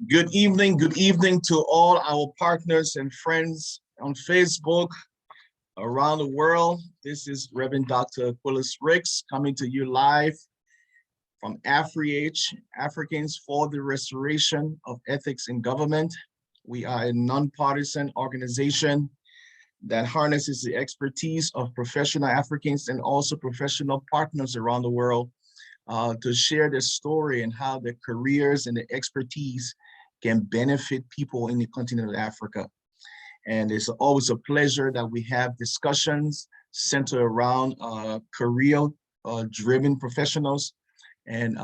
Good evening to all our partners and friends on Facebook around the world. This is Reverend Dr. Willis Ricks coming to you live from AfriH, Africans for the Restoration of Ethics in Government. We are a nonpartisan organization that harnesses the expertise of professional Africans and also professional partners around the world to share their story and how their careers and their expertise can benefit people in the continent of Africa. And it's always a pleasure that we have discussions centered around career-driven professionals and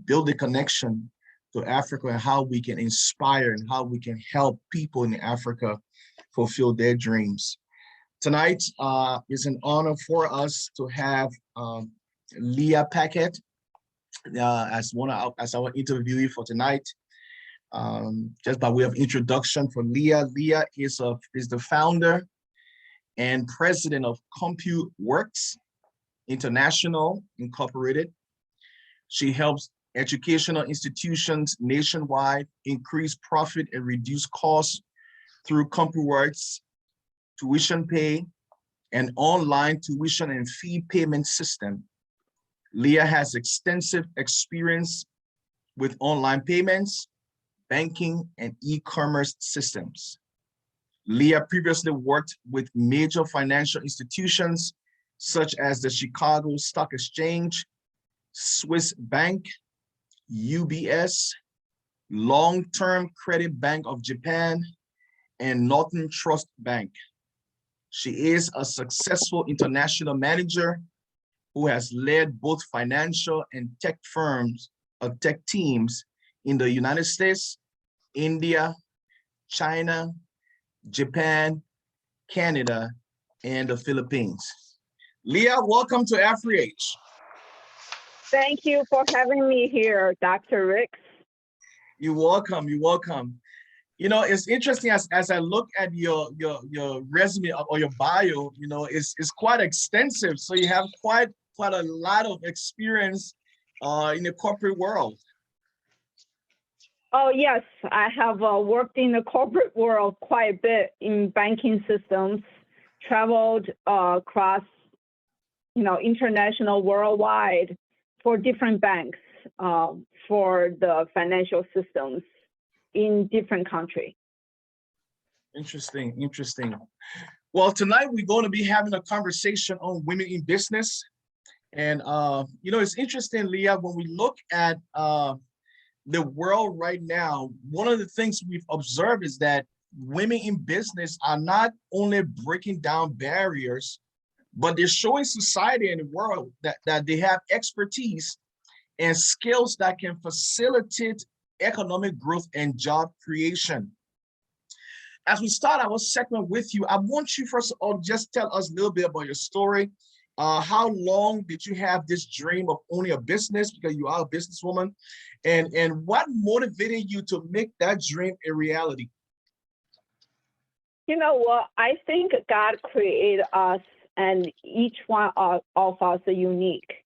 build a connection to Africa and how we can inspire and how we can help people in Africa fulfill their dreams. Tonight is an honor for us to have Leah Packett as our interviewee for tonight. Just by way of introduction for Leah, Leah is the founder and president of ComputeWorks International Incorporated. She helps educational institutions nationwide increase profit and reduce costs through ComputeWorks tuition pay and online tuition and fee payment system. Leah has extensive experience with online payments, banking, and e-commerce systems. Leah previously worked with major financial institutions such as the Chicago Stock Exchange, Swiss Bank, UBS, Long-Term Credit Bank of Japan, and Northern Trust Bank. She is a successful international manager who has led both financial and tech firms, tech teams in the United States, India, China, Japan, Canada, and the Philippines. Leah, welcome to AfriH. Thank you for having me here, Dr. Ricks. You're welcome, you're welcome. You know, it's interesting as I look at your resume or your bio, you know, it's quite extensive. So you have quite a lot of experience in the corporate world. Oh, yes, I have worked in the corporate world quite a bit in banking systems, traveled across, international, worldwide for different banks for the financial systems in different countries. Interesting, interesting. Well, tonight we're going to be having a conversation on women in business. And, it's interesting, Leah, when we look at the world right now, one of the things we've observed is that women in business are not only breaking down barriers, but they're showing society and the world that they have expertise and skills that can facilitate economic growth and job creation. As we start our segment with you, I want you first of all, just tell us a little bit about your story. How long did you have this dream of owning a business, because you are a businesswoman, and what motivated you to make that dream a reality? You know what? I think God created us, and each one of us are unique.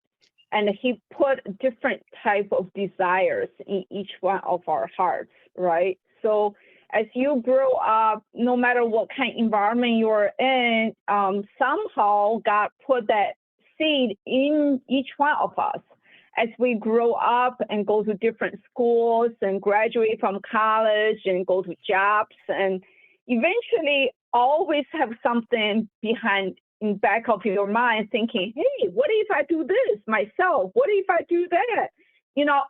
And he put different type of desires in each one of our hearts, right? So as you grow up, no matter what kind of environment you're in, somehow God put that seed in each one of us. As we grow up and go to different schools and graduate from college and go to jobs, and eventually always have something behind in back of your mind thinking, hey, what if I do this myself? What if I do that?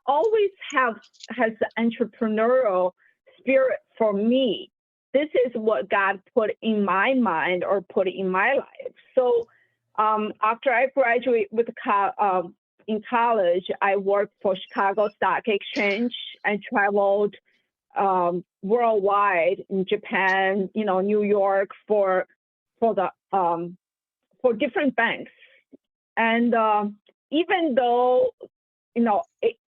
Always has the entrepreneurial spirit for me. This is what God put in my mind or put in my life. So after I graduated in college, I worked for Chicago Stock Exchange and traveled worldwide in Japan, New York for different banks. And even though,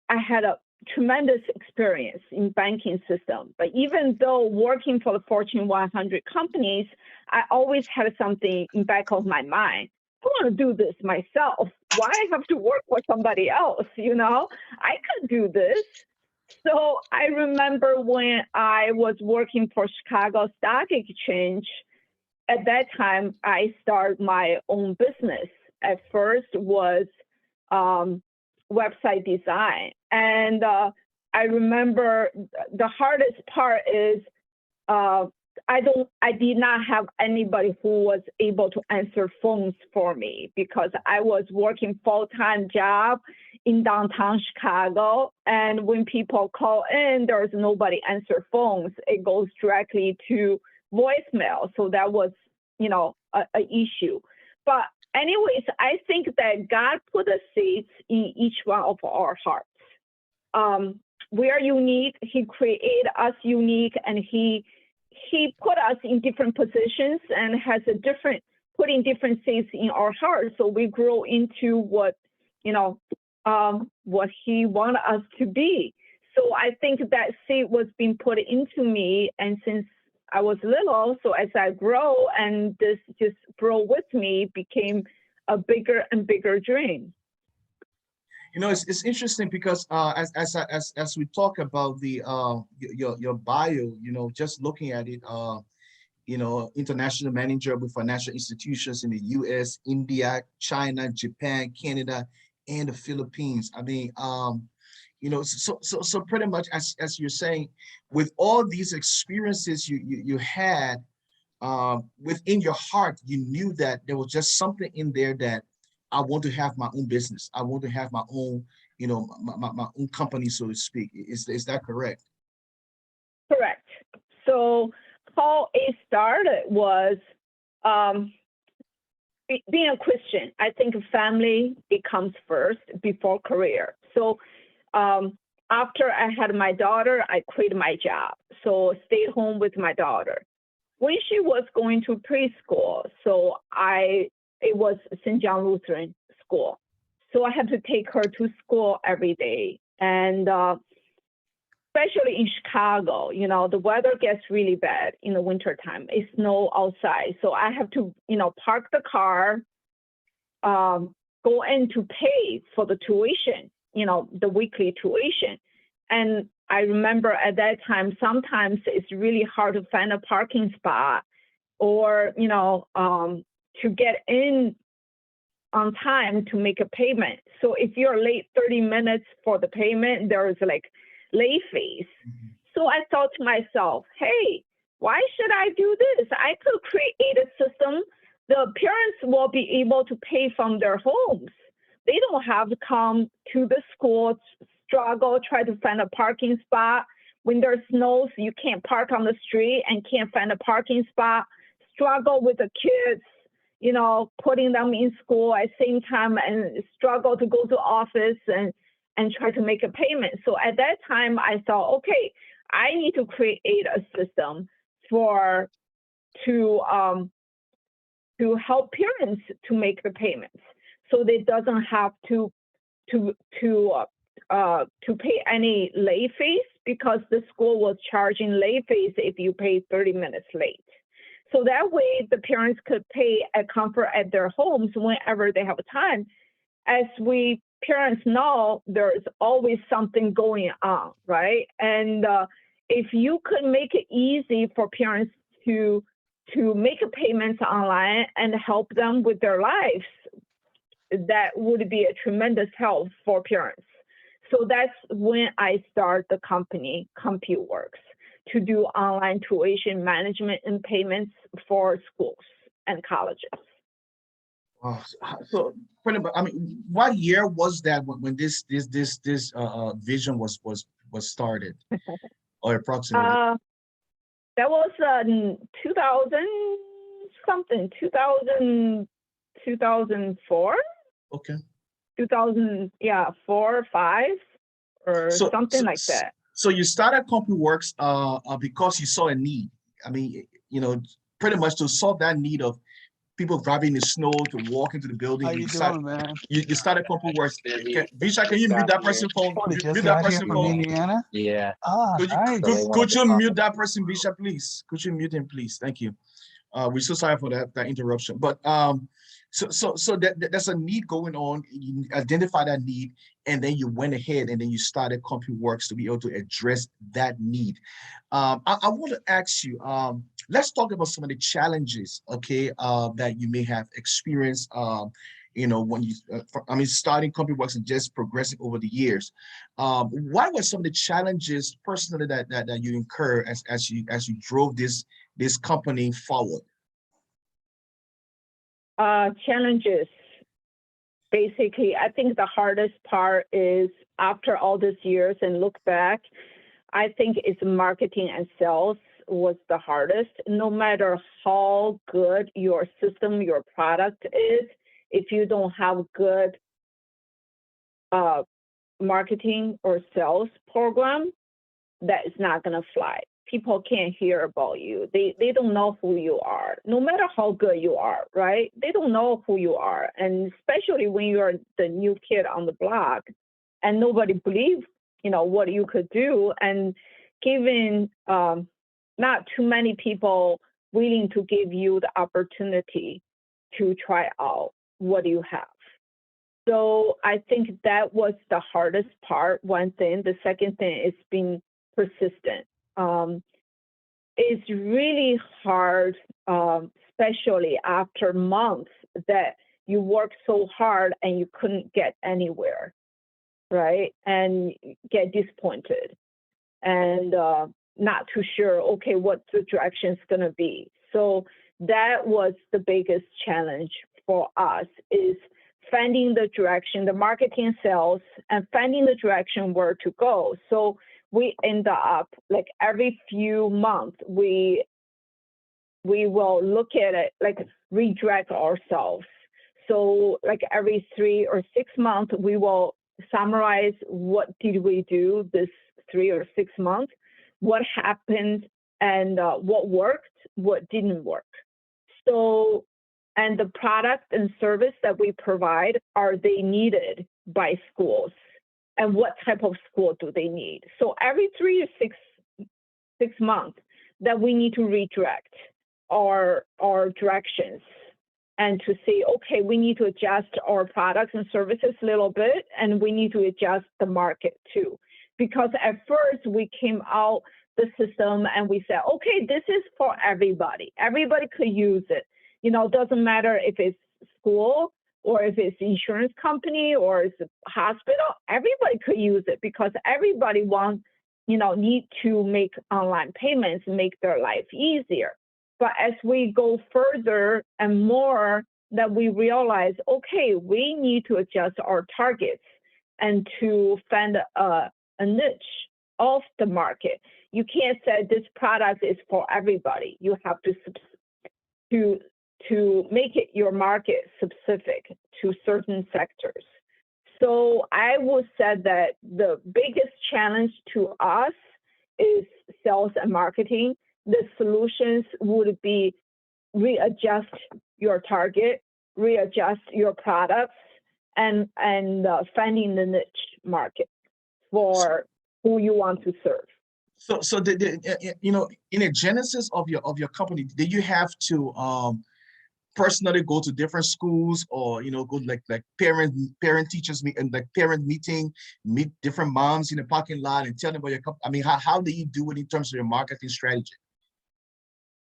I had a tremendous experience in banking system, but even though working for the Fortune 100 companies, I always had something in back of my mind. I want to do this myself. Why I have to work for somebody else? I could do this. So I remember when I was working for Chicago Stock Exchange, at that time, I started my own business. At first was website design. And I remember the hardest part is I did not have anybody who was able to answer phones for me because I was working full-time job in downtown Chicago. And when people call in, there's nobody answer phones. It goes directly to voicemail. So that was, a issue. But anyways, I think that God put a seed in each one of our hearts. We are unique. He created us unique, and he put us in different positions and has putting different seeds in our hearts. So we grow into what he wanted us to be. So I think that seed was being put into me, and since I was little, so as I grow and this just grow with me became a bigger and bigger dream. It's interesting because as we talk about the your bio, just looking at it, international manager with financial institutions in the U.S., India, China, Japan, Canada, and the Philippines. I mean, so pretty much as you're saying, with all these experiences you had within your heart, you knew that there was just something in there that I want to have my own business. I want to have my own, my own company, so to speak. Is that correct? Correct. So how it started was being a Christian. I think family, it comes first before career. So after I had my daughter, I quit my job. So stayed home with my daughter. When she was going to preschool, so it was St. John Lutheran School. So I had to take her to school every day. And especially in Chicago, the weather gets really bad in the wintertime. It snows outside. So I have to, park the car, go in to pay for the tuition, the weekly tuition. And I remember at that time, sometimes it's really hard to find a parking spot or, to get in on time to make a payment. So if you're late 30 minutes for the payment, there is like late fees. Mm-hmm. So I thought to myself, hey, why should I do this? I could create a system. The parents will be able to pay from their homes. They don't have to come to the school, struggle, try to find a parking spot. When there's snows, you can't park on the street and can't find a parking spot. Struggle with the kids, putting them in school at the same time and struggle to go to office and try to make a payment. So at that time, I thought, okay, I need to create a system to help parents to make the payments, so they doesn't have to pay any late fees, because the school was charging late fees if you pay 30 minutes late. So that way the parents could pay at comfort at their homes whenever they have time. As we parents know, there's always something going on, right? And if you could make it easy for parents to make a payments online and help them with their lives, that would be a tremendous help for parents. So that's when I start the company, ComputeWorks, to do online tuition management and payments for schools and colleges. Wow. So, I mean, what year was that when this vision was started, or approximately? That was 2004. Okay. 2000, 4 or 5, or something like that. So you started ComputeWorks because you saw a need. I mean, pretty much to solve that need of people driving in the snow to walk into the building. How you doing, man? You started ComputeWorks. Visha, can you mute that person's phone? Mute that person's phone. Indiana? Yeah. Could you mute that person, Visha, please? Could you mute him, please? Thank you. We're so sorry for that interruption. But There's a need going on. You identify that need, and then you went ahead and then you started CompuWorks to be able to address that need. I want to ask you, let's talk about some of the challenges, okay, that you may have experienced, when you, starting CompuWorks and just progressing over the years. What were some of the challenges personally that you incur as you drove this company forward? Challenges. Basically, I think the hardest part is after all these years and look back, I think it's marketing and sales was the hardest. No matter how good your system, your product is, if you don't have good marketing or sales program, that is not going to fly. People can't hear about you. They don't know who you are, no matter how good you are, right? They don't know who you are. And especially when you're the new kid on the block and nobody believes, what you could do. And given not too many people willing to give you the opportunity to try out what you have. So I think that was the hardest part, one thing. The second thing is being persistent. It's really hard, especially after months that you work so hard and you couldn't get anywhere, right? And get disappointed and not too sure, okay, what the direction is going to be. So that was the biggest challenge for us is finding the direction, the marketing sales, and finding the direction where to go. So we end up like every few months, we will look at it, like redirect ourselves. So like every 3 or 6 months, we will summarize what did we do this 3 or 6 months, what happened, and what worked, what didn't work. So, and the product and service that we provide, are they needed by schools? And what type of school do they need? So every 3 to 6 months that we need to redirect our directions and to say, okay, we need to adjust our products and services a little bit, and we need to adjust the market too. Because at first we came out the system and we said, okay, this is for everybody. Everybody could use it. It doesn't matter if it's school or if it's insurance company or it's a hospital, everybody could use it because everybody need to make online payments, make their life easier. But as we go further and more, that we realize, okay, we need to adjust our targets and to find a niche of the market. You can't say this product is for everybody. You have to make it your market specific to certain sectors. So I would say that the biggest challenge to us is sales and marketing. The solutions would be readjust your target, readjust your products, and finding the niche market for who you want to serve. So in the genesis of your company, did you have to personally go to different schools or go like parent teachers meet and like parent meeting, meet different moms in the parking lot and tell them about your company? I mean, how do you do it in terms of your marketing strategy?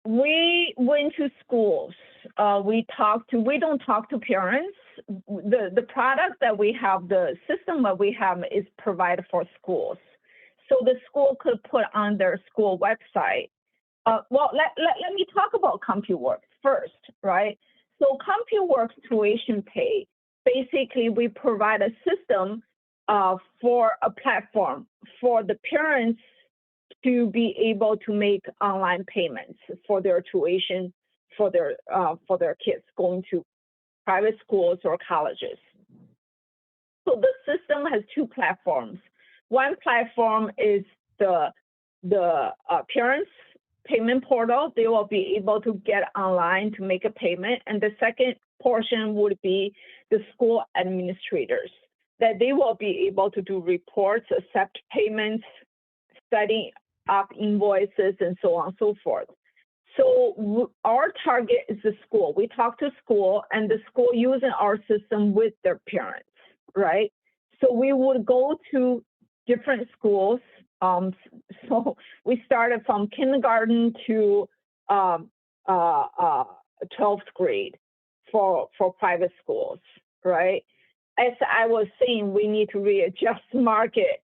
We went to schools. We don't talk to parents. The product that we have, the system that we have is provided for schools. So the school could put on their school website. Let me talk about CompuWorks first, right? So CompuWorks Tuition Pay, basically we provide a system for a platform for the parents to be able to make online payments for their tuition for their kids going to private schools or colleges. So the system has 2 platforms. One platform is the parents' payment portal. They will be able to get online to make a payment. And the second portion would be the school administrators, that they will be able to do reports, accept payments, setting up invoices, and so on and so forth. So our target is the school. We talk to school, and the school using our system with their parents, right? So we would go to different schools. So we started from kindergarten to 12th grade for private schools, right? As I was saying, we need to readjust market.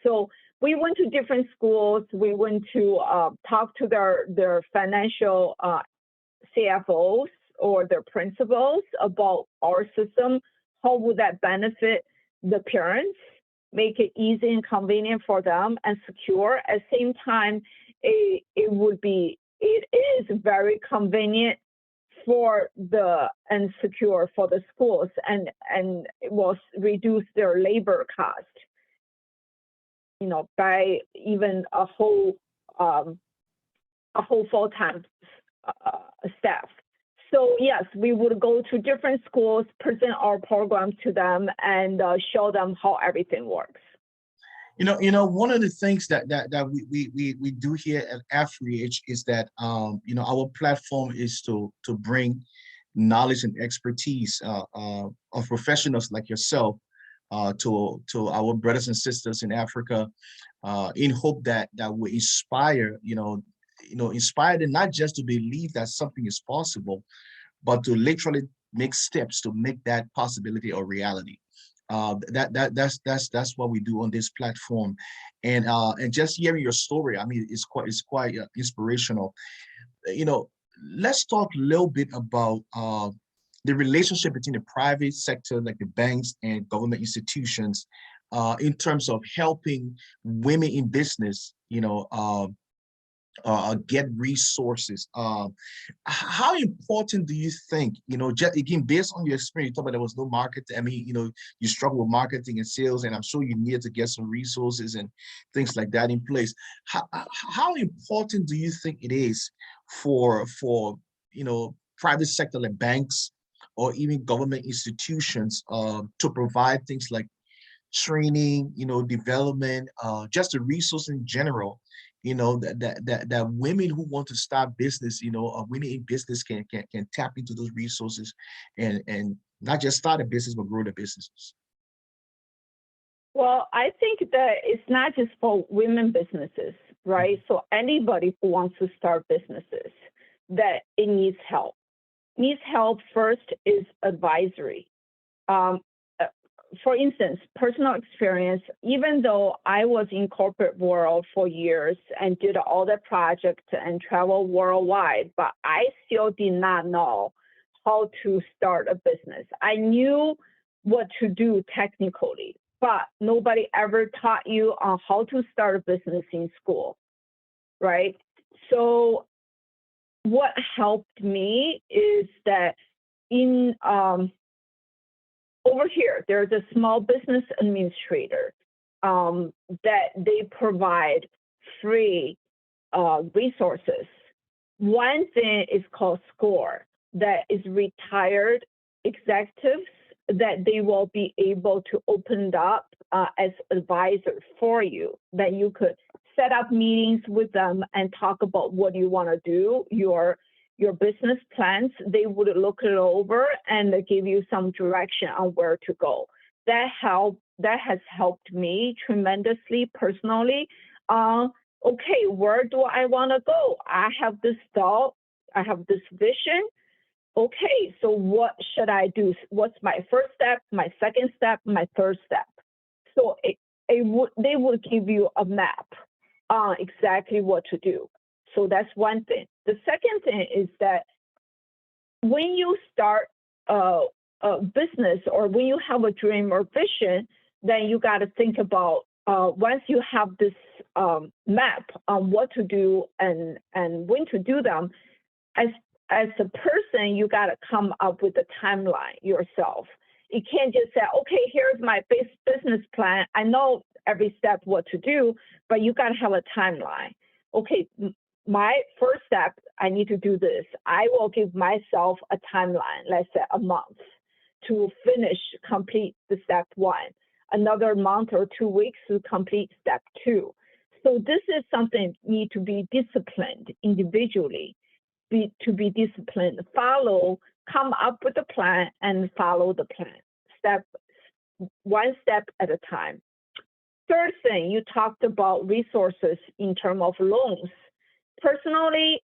So we went to different schools. We went to talk to their financial CFOs or their principals about our system. How would that benefit the parents, make it easy and convenient for them and secure? At the same time, it is very convenient for and secure for the schools, and it will reduce their labor cost, by even a whole full-time staff. So yes, we would go to different schools, present our programs to them, and show them how everything works. One of the things that we do here at AfriEdge is that our platform is to bring knowledge and expertise of professionals like yourself to our brothers and sisters in Africa, in hope that we inspire inspire them not just to believe that something is possible, but to literally make steps to make that possibility a reality. That's what we do on this platform, and just hearing your story, I mean, it's quite inspirational. Let's talk a little bit about the relationship between the private sector, like the banks and government institutions, in terms of helping women in business, get resources. How important do you think, just again, based on your experience, you talk about there was no marketing. I mean, you struggle with marketing and sales, and I'm sure you needed to get some resources and things like that in place. How important do you think it is for private sector like banks or even government institutions to provide things like training, development, just the resource in general, that women who want to start business, women in business can tap into those resources and not just start a business, but grow the businesses? Well, I think that it's not just for women businesses, right? So anybody who wants to start businesses, that it needs help. First is advisory. For instance, personal experience, even though I was in corporate world for years and did all the projects and travel worldwide, but I still did not know how to start a business. I knew what to do technically, but nobody ever taught you on how to start a business in school, right? So what helped me is that over here, there's a small business administrator that they provide free resources. One thing is called SCORE, that is retired executives that they will be able to open up as advisors for you, that you could set up meetings with them and talk about what you want to do, your business plans. They would look it over and give you some direction on where to go. That has helped me tremendously personally. Okay, where do I want to go? I have this thought, I have this vision. Okay, so what should I do? What's my first step, my second step, my third step? So they would give you a map on exactly what to do. So that's one thing. The second thing is that when you start a business, or when you have a dream or vision, then you got to think about, once you have this map on what to do and when to do them, as a person, you got to come up with a timeline yourself. You can't just say, okay, here's my business plan. I know every step what to do, but you got to have a timeline. Okay, my first step, I need to do this. I will give myself a timeline, let's say a month, to complete the step one. Another month or 2 weeks to complete step two. So this is something need to be disciplined individually. to be disciplined. Come up with a plan and follow the plan, one step at a time. Third thing, you talked about resources in terms of loans. Personally,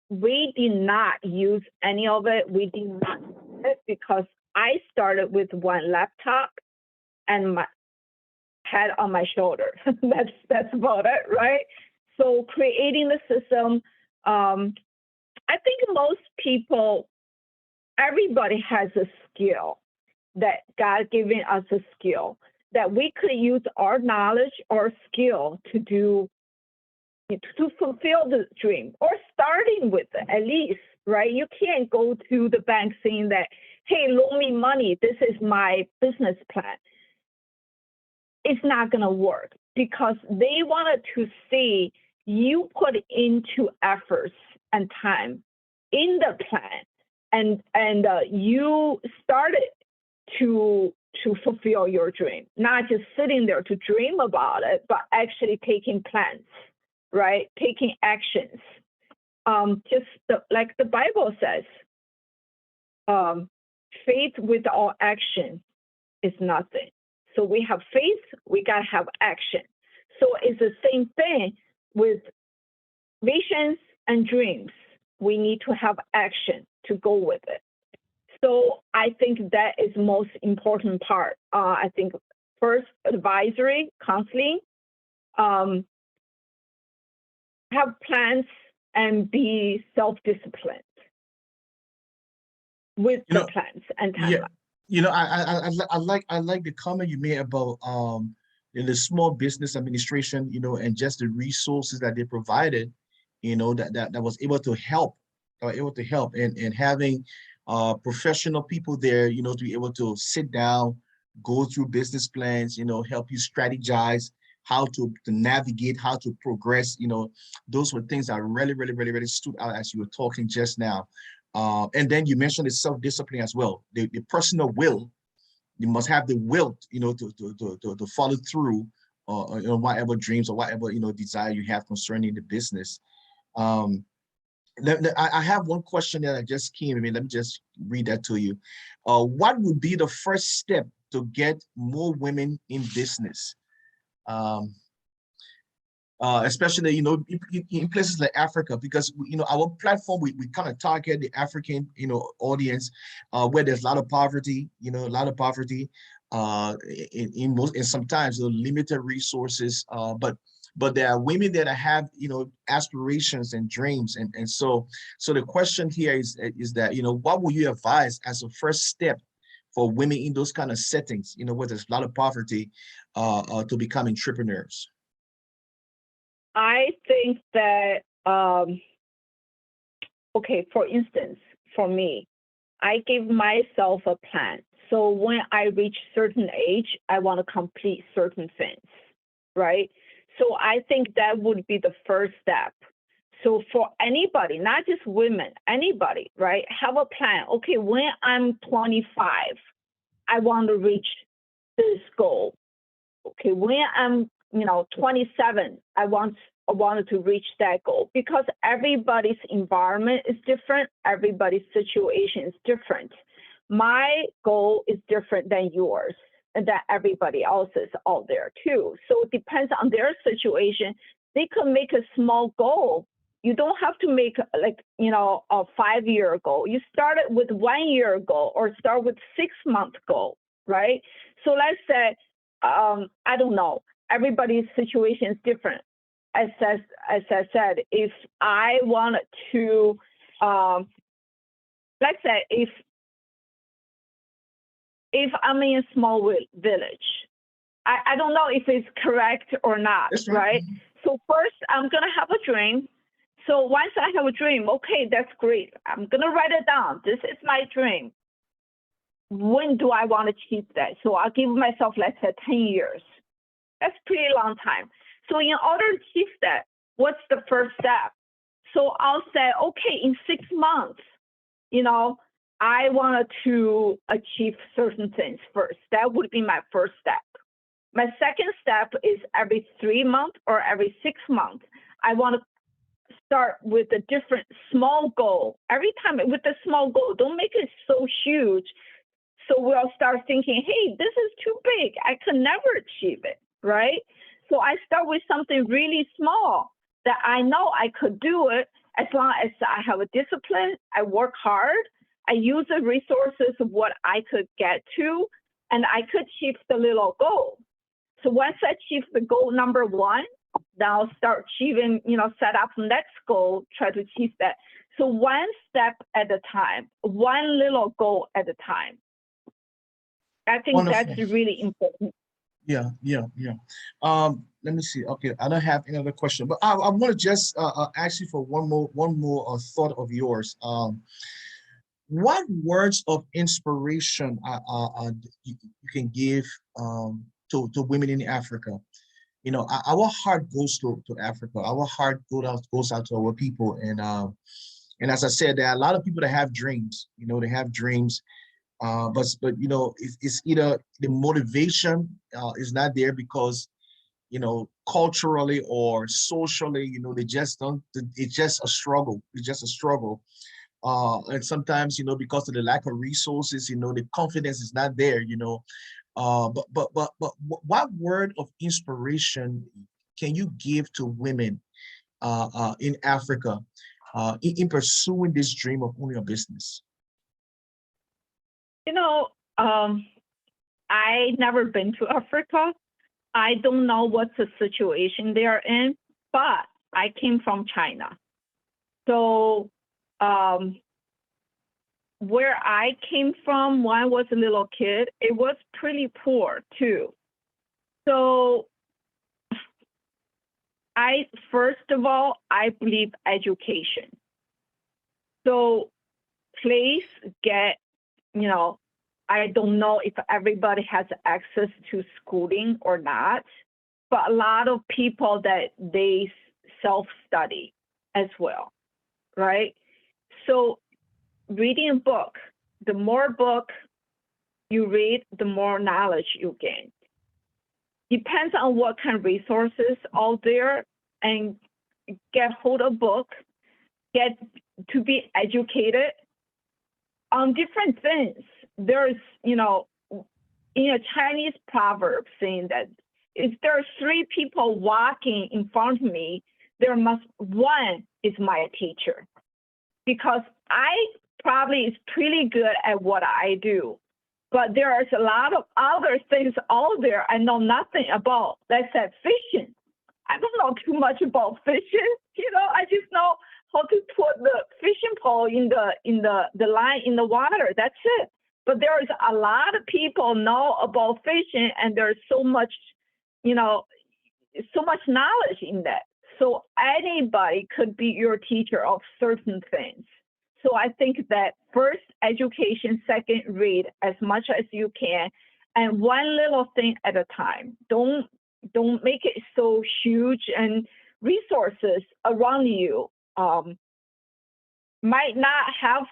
we did not use any of it. We did not use it because I started with one laptop and my head on my shoulder. That's about it, right? So creating the system, I think most people, everybody has a skill that God given us a skill that we could use our knowledge or skill to fulfill the dream, or starting with it at least, right? You can't go to the bank saying that, hey, loan me money, this is my business plan. It's not going to work because they wanted to see you put into efforts and time in the plan, and you started to fulfill your dream, not just sitting there to dream about it, but actually taking plans, right? Taking actions. Like the Bible says, faith without action is nothing. So we have faith, we got to have action. So it's the same thing with visions and dreams. We need to have action to go with it. So I think that is most important part. I think first, advisory, counseling, have plans and be self-disciplined with the plans and timeline. Yeah, I like the comment you made about the small business administration, and just the resources that they provided, that was able to help, and having professional people there, to be able to sit down, go through business plans, help you strategize how to navigate, how to progress. Those were things that really, really, really, really stood out as you were talking just now. And then you mentioned the self-discipline as well, the personal will. You must have the will, to follow through whatever dreams or whatever, desire you have concerning the business. I have one question that I just came to me. Let me just read that to you. What would be the first step to get more women in business? Especially, in places like Africa, because, our platform, we kind of target the African, audience, where there's a lot of poverty, and sometimes limited resources, but there are women that have, aspirations and dreams. And so the question here is that, what would you advise as a first step for women in those kind of settings, where there's a lot of poverty, to become entrepreneurs? I think that, okay, for instance, for me, I give myself a plan. So when I reach certain age, I want to complete certain things, right? So I think that would be the first step. So for anybody, not just women, anybody, right? Have a plan. Okay, when I'm 25, I want to reach this goal. Okay, when I'm 27, I wanted to reach that goal, because everybody's environment is different. Everybody's situation is different. My goal is different than yours, and that everybody else's out there too. So it depends on their situation. They could make a small goal. You don't have to make a 5-year goal. You start it with 1 year goal, or start with 6-month goal, right? So let's say, I don't know, everybody's situation is different. As I said, if I wanted to, let's say if I'm in a small village, I don't know if it's correct or not, right? So first, I'm going to have a dream. So once I have a dream, okay, that's great. I'm going to write it down. This is my dream. When do I want to achieve that? So I'll give myself, let's say, 10 years. That's a pretty long time. So in order to achieve that, what's the first step? So I'll say, okay, in 6 months, I wanted to achieve certain things first. That would be my first step. My second step is every 3 months or every 6 months, I want to start with a different small goal. Every time with the small goal, don't make it so huge. So we'll start thinking, hey, this is too big. I could never achieve it, right? So I start with something really small that I know I could do it as long as I have a discipline, I work hard, I use the resources of what I could get to, and I could achieve the little goal. So once I achieve the goal number one, then I'll start achieving, set up next goal, try to achieve that. So one step at a time, one little goal at a time. I think Wonderful. that's really important. Yeah. Let me see. Okay, I don't have another question, but I want to just ask you for one more thought of yours. What words of inspiration you can give to women in Africa? Our heart goes to Africa. Our heart goes out to our people, and as I said, there are a lot of people that have dreams. They have dreams, but it's either the motivation is not there because culturally or socially, they just don't. It's just a struggle. It's just a struggle. And sometimes, because of the lack of resources, the confidence is not there. But what word of inspiration can you give to women in Africa in pursuing this dream of owning a business? I never been to Africa. I don't know what's the situation they are in, but I came from China. So where I came from when I was a little kid, it was pretty poor too. So first of all, I believe education. So please get, I don't know if everybody has access to schooling or not, but a lot of people that they self-study as well, right? So reading a book, the more book you read, the more knowledge you gain. Depends on what kind of resources out there, and get hold of book, get to be educated on different things. There's, in a Chinese proverb saying that if there are three people walking in front of me, one is my teacher, because I probably is pretty good at what I do, but there is a lot of other things out there I know nothing about. Let's say fishing. I don't know too much about fishing. I just know how to put the fishing pole in the line in the water. That's it. But there is a lot of people know about fishing, and there's so much knowledge in that. So anybody could be your teacher of certain things. So I think that first, education, second, read as much as you can, and one little thing at a time. Don't make it so huge, and resources around you might not have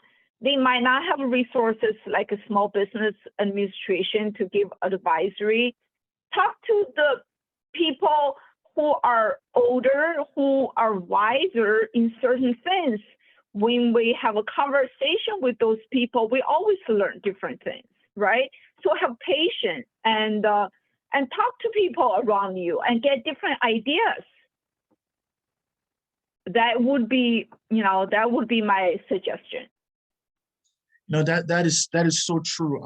resources like a small business administration to give advisory. Talk to the people who are older, who are wiser in certain things. When we have a conversation with those people, we always learn different things, right? So have patience and talk to people around you and get different ideas. That would be my suggestion. No, that is so true.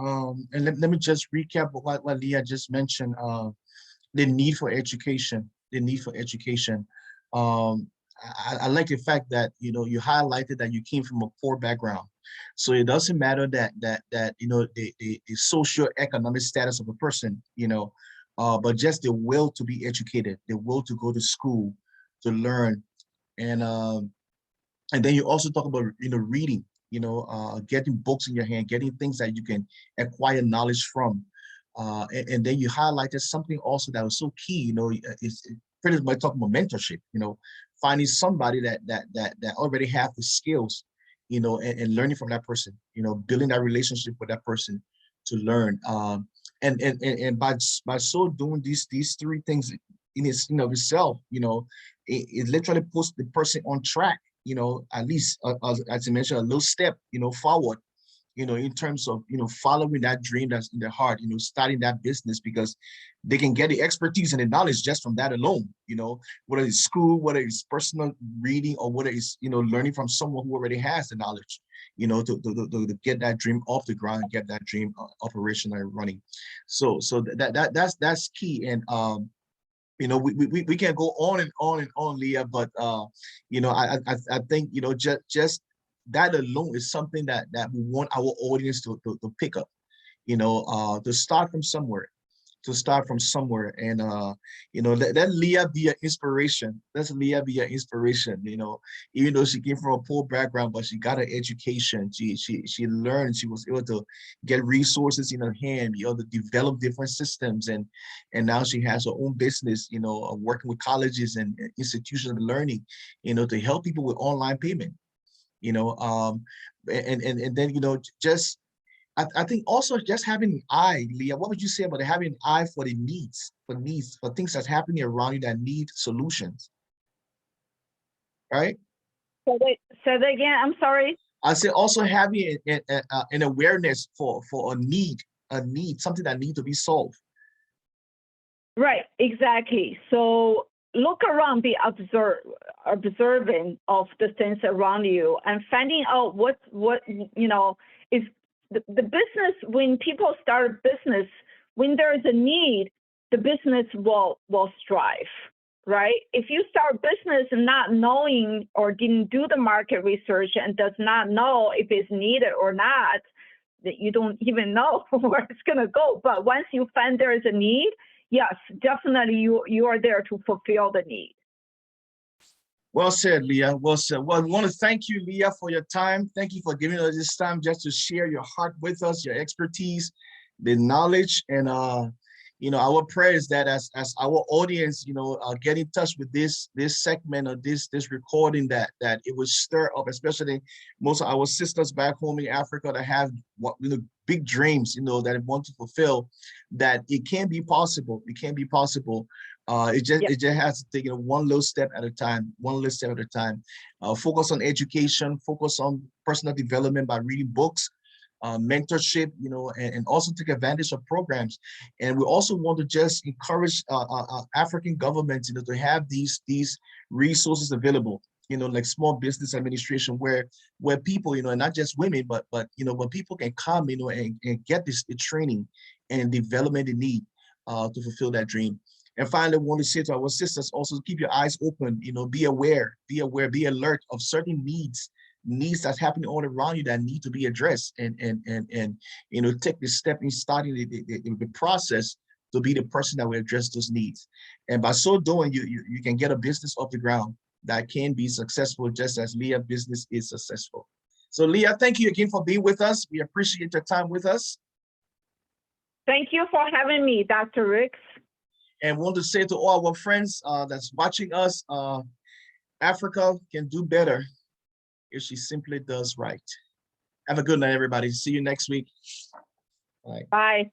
And let me just recap what Leah just mentioned. The need for education. The need for education. I like the fact that you highlighted that you came from a poor background, so it doesn't matter that the socioeconomic status of a person, but just the will to be educated, the will to go to school, to learn, and then you also talk about reading, getting books in your hand, getting things that you can acquire knowledge from, and then you highlighted something also that was so key. It's pretty much talking about mentorship. Finding somebody that already have the skills, and learning from that person. Building that relationship with that person to learn. And by so doing these three things, in its, itself, it literally puts the person on track, at least as I mentioned, a little step, forward, in terms of, following that dream that's in their heart, starting that business, because they can get the expertise and the knowledge just from that alone, whether it's school, whether it's personal reading, or whether it's, learning from someone who already has the knowledge, to get that dream off the ground, get that dream operational and running. So that's key. And we can go on and on and on, Leah, but I think just that alone is something that we want our audience to pick up, to start from somewhere, and let Leah be an inspiration. Let Leah be an inspiration. Even though she came from a poor background, but she got an education. She learned. She was able to get resources in her hand, be able to develop different systems, and now she has her own business. Working with colleges and institutions of learning, to help people with online payment. And then just. I think also just having an eye, Leah, what would you say about having an eye for the needs, for things that's happening around you that need solutions, right? Say that again, I'm sorry. I say also having an awareness for a need, something that needs to be solved. Right, exactly. So look around, be observant of the things around you, and finding out what is the business. When people start a business, when there is a need, the business will strive, right? If you start business not knowing or didn't do the market research and does not know if it's needed or not, that you don't even know where it's going to go. But once you find there is a need, yes, definitely you are there to fulfill the need. Well said, Leah. Well said. Well, I want to thank you, Leah, for your time. Thank you for giving us this time just to share your heart with us, your expertise, the knowledge, and our prayer is that as our audience, get in touch with this segment or this recording, that it will stir up, especially most of our sisters back home in Africa that have big dreams, that they want to fulfill, that it can be possible. It can be possible. It just has to take one little step at a time, focus on education, focus on personal development by reading books, mentorship, and also take advantage of programs. And we also want to just encourage African governments, to have these resources available, like small business administration, where people, and not just women, but when people can come, and get the training and development they need to fulfill that dream. And finally, I want to say to our sisters also, keep your eyes open, be aware, be alert of certain needs that's happening all around you that need to be addressed, and take the step in starting the process to be the person that will address those needs. And by so doing, you can get a business off the ground that can be successful, just as Leah's business is successful. So Leah, thank you again for being with us. We appreciate your time with us. Thank you for having me, Dr. Ricks. And want to say to all our friends that's watching us, Africa can do better if she simply does right. Have a good night, everybody. See you next week. Bye. Bye.